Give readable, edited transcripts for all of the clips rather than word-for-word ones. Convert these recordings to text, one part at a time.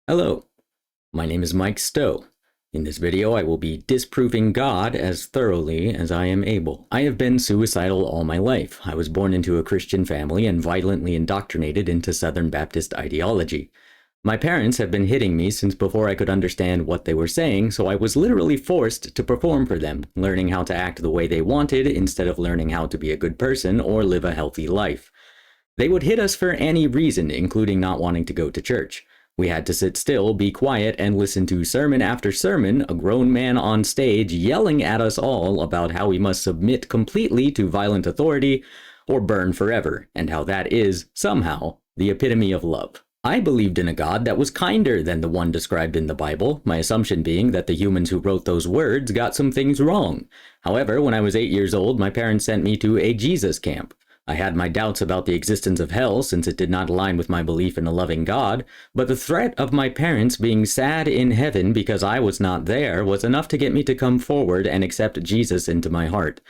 Hello, my name is Mike Stowe. In this video, I will be disproving God as thoroughly as I am able. I have been suicidal all my life. I was born into a Christian family and violently indoctrinated into Southern Baptist ideology. My parents have been hitting me since before I could understand what they were saying, so I was literally forced to perform for them, learning how to act the way they wanted instead of learning how to be a good person or live a healthy life. They would hit us for any reason, including not wanting to go to church. We had to sit still, be quiet, and listen to sermon after sermon, a grown man on stage yelling at us all about how we must submit completely to violent authority or burn forever, and how that is, somehow, the epitome of love. I believed in a God that was kinder than the one described in the Bible, my assumption being that the humans who wrote those words got some things wrong. However, when I was 8 years old, my parents sent me to a Jesus camp. I had my doubts about the existence of hell since it did not align with my belief in a loving God, but the threat of my parents being sad in heaven because I was not there was enough to get me to come forward and accept Jesus into my heart.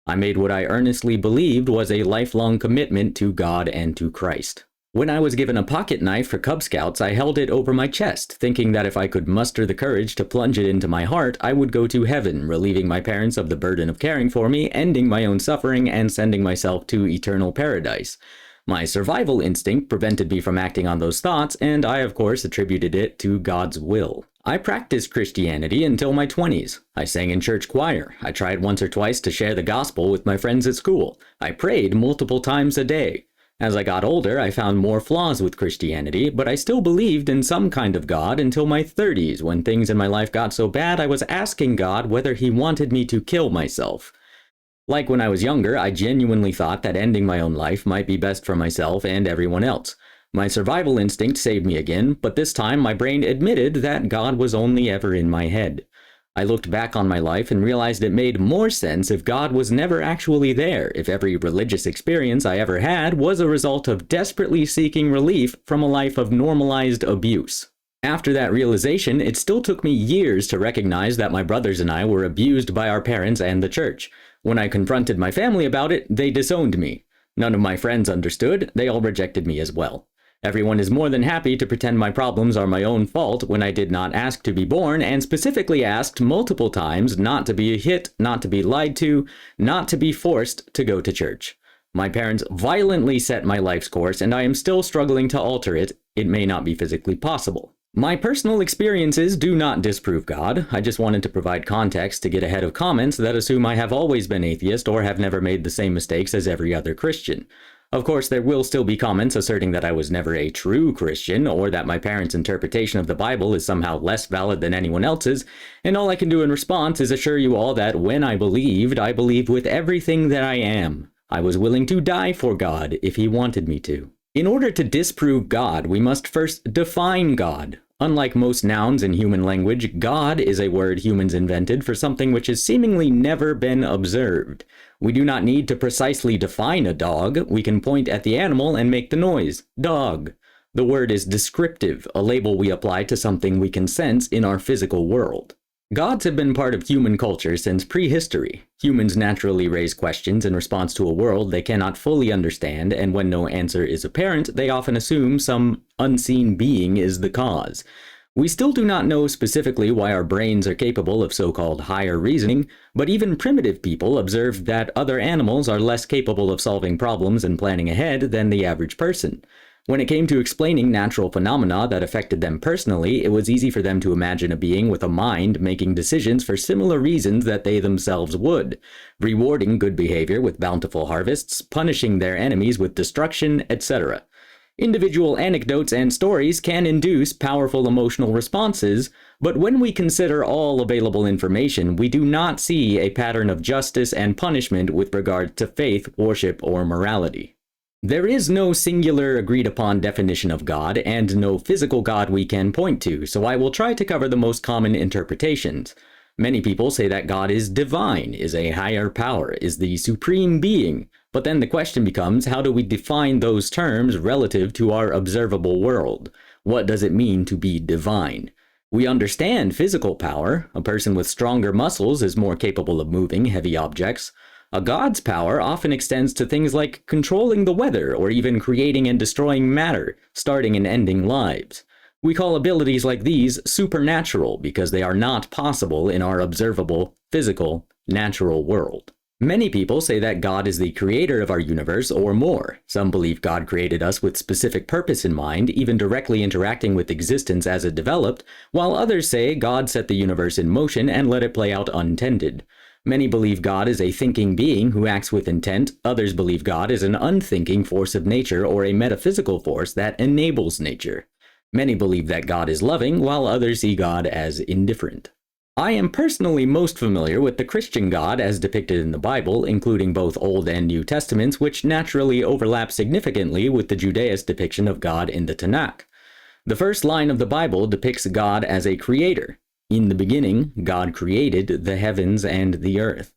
I made what I earnestly believed was a lifelong commitment to God and to Christ. When I was given a pocket knife for Cub Scouts, I held it over my chest, thinking that if I could muster the courage to plunge it into my heart, I would go to heaven, relieving my parents of the burden of caring for me, ending my own suffering, and sending myself to eternal paradise. My survival instinct prevented me from acting on those thoughts, and I, of course, attributed it to God's will. I practiced Christianity until my 20s. I sang in church choir. I tried once or twice to share the gospel with my friends at school. I prayed multiple times a day. As I got older, I found more flaws with Christianity, but I still believed in some kind of God until my 30s, when things in my life got so bad I was asking God whether he wanted me to kill myself. Like when I was younger, I genuinely thought that ending my own life might be best for myself and everyone else. My survival instinct saved me again, but this time my brain admitted that God was only ever in my head. I looked back on my life and realized it made more sense if God was never actually there, if every religious experience I ever had was a result of desperately seeking relief from a life of normalized abuse. After that realization, it still took me years to recognize that my brothers and I were abused by our parents and the church. When I confronted my family about it, they disowned me. None of my friends understood, they all rejected me as well. Everyone is more than happy to pretend my problems are my own fault when I did not ask to be born, and specifically asked multiple times not to be hit, not to be lied to, not to be forced to go to church. My parents violently set my life's course, and I am still struggling to alter it. It may not be physically possible. My personal experiences do not disprove God. I just wanted to provide context to get ahead of comments that assume I have always been atheist or have never made the same mistakes as every other Christian. Of course, there will still be comments asserting that I was never a true Christian, or that my parents' interpretation of the Bible is somehow less valid than anyone else's, and all I can do in response is assure you all that when I believed with everything that I am. I was willing to die for God if he wanted me to. In order to disprove God, we must first define God. Unlike most nouns in human language, God is a word humans invented for something which has seemingly never been observed. We do not need to precisely define a dog. We can point at the animal and make the noise, dog. The word is descriptive, a label we apply to something we can sense in our physical world. Gods have been part of human culture since prehistory. Humans naturally raise questions in response to a world they cannot fully understand, and when no answer is apparent, they often assume some unseen being is the cause. We still do not know specifically why our brains are capable of so-called higher reasoning, but even primitive people observed that other animals are less capable of solving problems and planning ahead than the average person. When it came to explaining natural phenomena that affected them personally, it was easy for them to imagine a being with a mind making decisions for similar reasons that they themselves would, rewarding good behavior with bountiful harvests, punishing their enemies with destruction, etc. Individual anecdotes and stories can induce powerful emotional responses, but when we consider all available information, we do not see a pattern of justice and punishment with regard to faith, worship, or morality. There is no singular agreed-upon definition of God, and no physical God we can point to, so I will try to cover the most common interpretations. Many people say that God is divine, is a higher power, is the supreme being, but then the question becomes, how do we define those terms relative to our observable world? What does it mean to be divine? We understand physical power. A person with stronger muscles is more capable of moving heavy objects. A god's power often extends to things like controlling the weather or even creating and destroying matter, starting and ending lives. We call abilities like these supernatural because they are not possible in our observable, physical, natural world. Many people say that God is the creator of our universe or more. Some believe God created us with specific purpose in mind, even directly interacting with existence as it developed, while others say God set the universe in motion and let it play out untended. Many believe God is a thinking being who acts with intent. Others believe God is an unthinking force of nature or a metaphysical force that enables nature. Many believe that God is loving, while others see God as indifferent. I am personally most familiar with the Christian God as depicted in the Bible, including both Old and New Testaments, which naturally overlap significantly with the Judaist depiction of God in the Tanakh. The first line of the Bible depicts God as a creator. In the beginning, God created the heavens and the earth.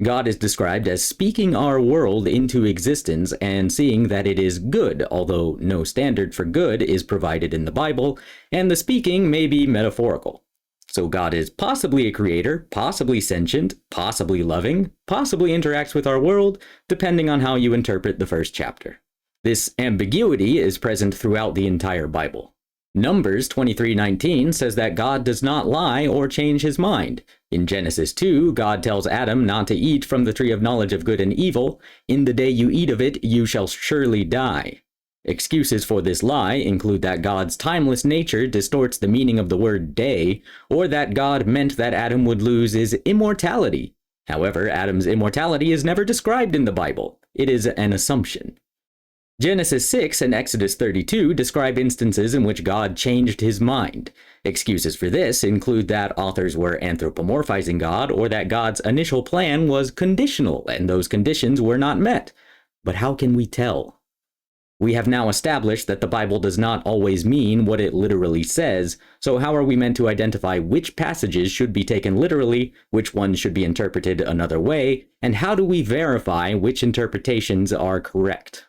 God is described as speaking our world into existence and seeing that it is good, although no standard for good is provided in the Bible, and the speaking may be metaphorical. So God is possibly a creator, possibly sentient, possibly loving, possibly interacts with our world, depending on how you interpret the first chapter. This ambiguity is present throughout the entire Bible. Numbers 23:19 says that God does not lie or change his mind. In Genesis 2, God tells Adam not to eat from the tree of knowledge of good and evil. In the day you eat of it, you shall surely die. Excuses for this lie include that God's timeless nature distorts the meaning of the word day, or that God meant that Adam would lose his immortality. However, Adam's immortality is never described in the Bible. It is an assumption. Genesis 6 and Exodus 32 describe instances in which God changed his mind. Excuses for this include that authors were anthropomorphizing God, or that God's initial plan was conditional and those conditions were not met. But how can we tell? We have now established that the Bible does not always mean what it literally says, so how are we meant to identify which passages should be taken literally, which ones should be interpreted another way, and how do we verify which interpretations are correct?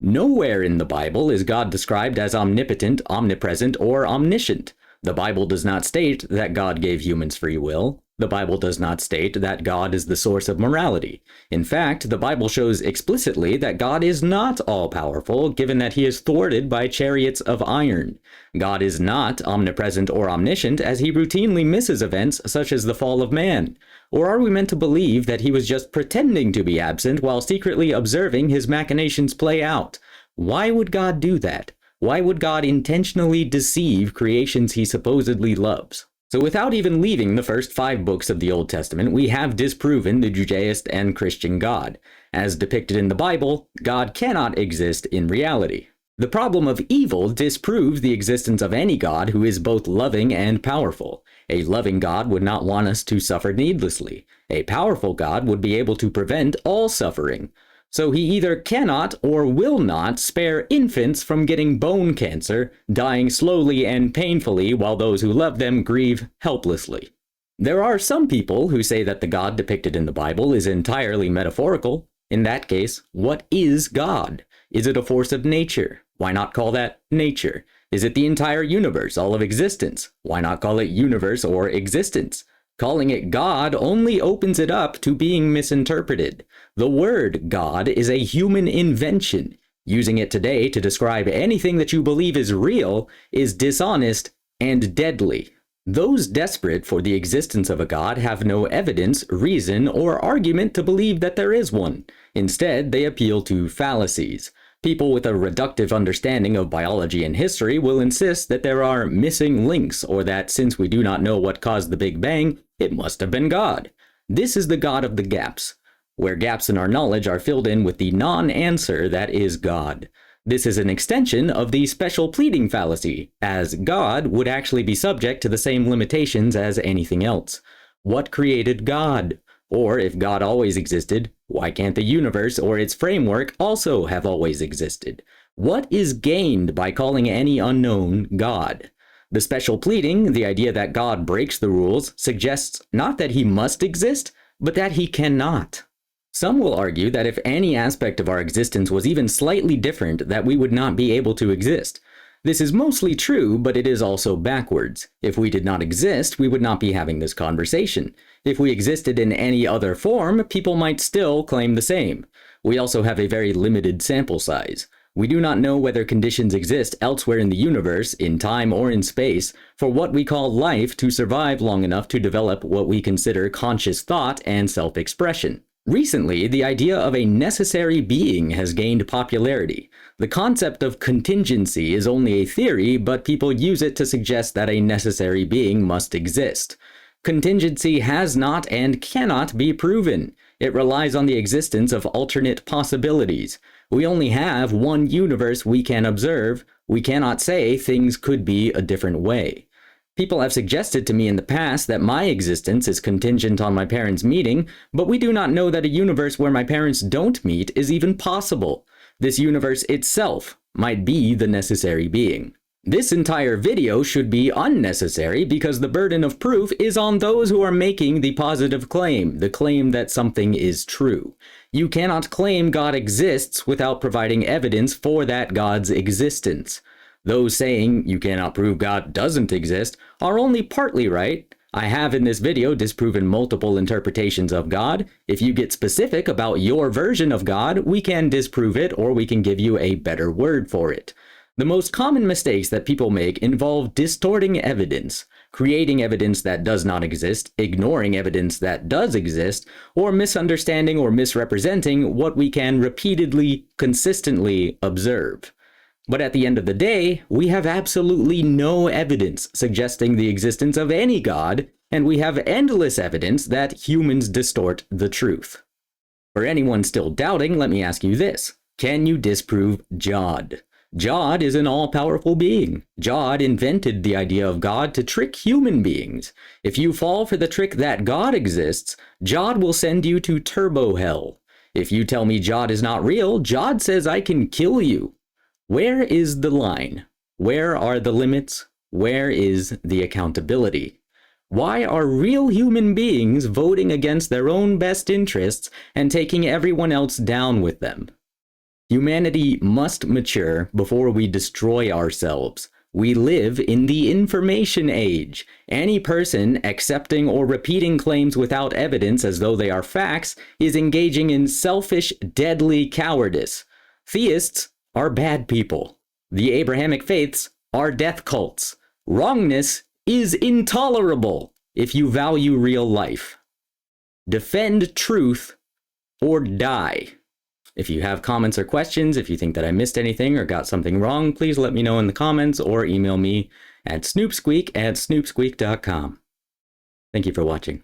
Nowhere in the Bible is God described as omnipotent, omnipresent, or omniscient. The Bible does not state that God gave humans free will. The Bible does not state that God is the source of morality. In fact, the Bible shows explicitly that God is not all-powerful, given that he is thwarted by chariots of iron. God is not omnipresent or omniscient, as he routinely misses events such as the fall of man. Or are we meant to believe that he was just pretending to be absent while secretly observing his machinations play out? Why would God do that? Why would God intentionally deceive creations he supposedly loves? So without even leaving the first 5 books of the Old Testament, we have disproven the Judaist and Christian God. As depicted in the Bible, God cannot exist in reality. The problem of evil disproves the existence of any God who is both loving and powerful. A loving God would not want us to suffer needlessly. A powerful God would be able to prevent all suffering. So he either cannot or will not spare infants from getting bone cancer, dying slowly and painfully while those who love them grieve helplessly. There are some people who say that the God depicted in the Bible is entirely metaphorical. In that case, what is God? Is it a force of nature? Why not call that nature? Is it the entire universe, all of existence? Why not call it universe or existence? Calling it God only opens it up to being misinterpreted. The word God is a human invention. Using it today to describe anything that you believe is real is dishonest and deadly. Those desperate for the existence of a God have no evidence, reason, or argument to believe that there is one. Instead, they appeal to fallacies. People with a reductive understanding of biology and history will insist that there are missing links, or that since we do not know what caused the Big Bang, it must have been God. This is the God of the gaps, where gaps in our knowledge are filled in with the non-answer that is God. This is an extension of the special pleading fallacy, as God would actually be subject to the same limitations as anything else. What created God? Or if God always existed, why can't the universe or its framework also have always existed? What is gained by calling any unknown God? The special pleading, the idea that God breaks the rules, suggests not that he must exist, but that he cannot. Some will argue that if any aspect of our existence was even slightly different, that we would not be able to exist. This is mostly true, but it is also backwards. If we did not exist, we would not be having this conversation. If we existed in any other form, people might still claim the same. We also have a very limited sample size. We do not know whether conditions exist elsewhere in the universe, in time or in space, for what we call life to survive long enough to develop what we consider conscious thought and self-expression. Recently, the idea of a necessary being has gained popularity. The concept of contingency is only a theory, but people use it to suggest that a necessary being must exist. Contingency has not and cannot be proven. It relies on the existence of alternate possibilities. We only have one universe we can observe. We cannot say things could be a different way. People have suggested to me in the past that my existence is contingent on my parents meeting, but we do not know that a universe where my parents don't meet is even possible. This universe itself might be the necessary being. This entire video should be unnecessary because the burden of proof is on those who are making the positive claim, the claim that something is true. You cannot claim God exists without providing evidence for that God's existence. Those saying you cannot prove God doesn't exist are only partly right. I have in this video disproven multiple interpretations of God. If you get specific about your version of God, we can disprove it or we can give you a better word for it. The most common mistakes that people make involve distorting evidence, creating evidence that does not exist, ignoring evidence that does exist, or misunderstanding or misrepresenting what we can repeatedly, consistently observe. But at the end of the day, we have absolutely no evidence suggesting the existence of any God, and we have endless evidence that humans distort the truth. For anyone still doubting, let me ask you this. Can you disprove Jod? Jod is an all-powerful being. Jod invented the idea of God to trick human beings. If you fall for the trick that God exists, Jod will send you to turbo hell. If you tell me Jod is not real, Jod says I can kill you. Where is the line? Where are the limits? Where is the accountability? Why are real human beings voting against their own best interests and taking everyone else down with them? Humanity must mature before we destroy ourselves. We live in the information age. Any person accepting or repeating claims without evidence as though they are facts is engaging in selfish, deadly cowardice. Theists are bad people. The Abrahamic faiths are death cults. Wrongness is intolerable if you value real life. Defend truth or die. If you have comments or questions, if you think that I missed anything or got something wrong, please let me know in the comments or email me at snoopsqueak@snoopsqueak.com. Thank you for watching.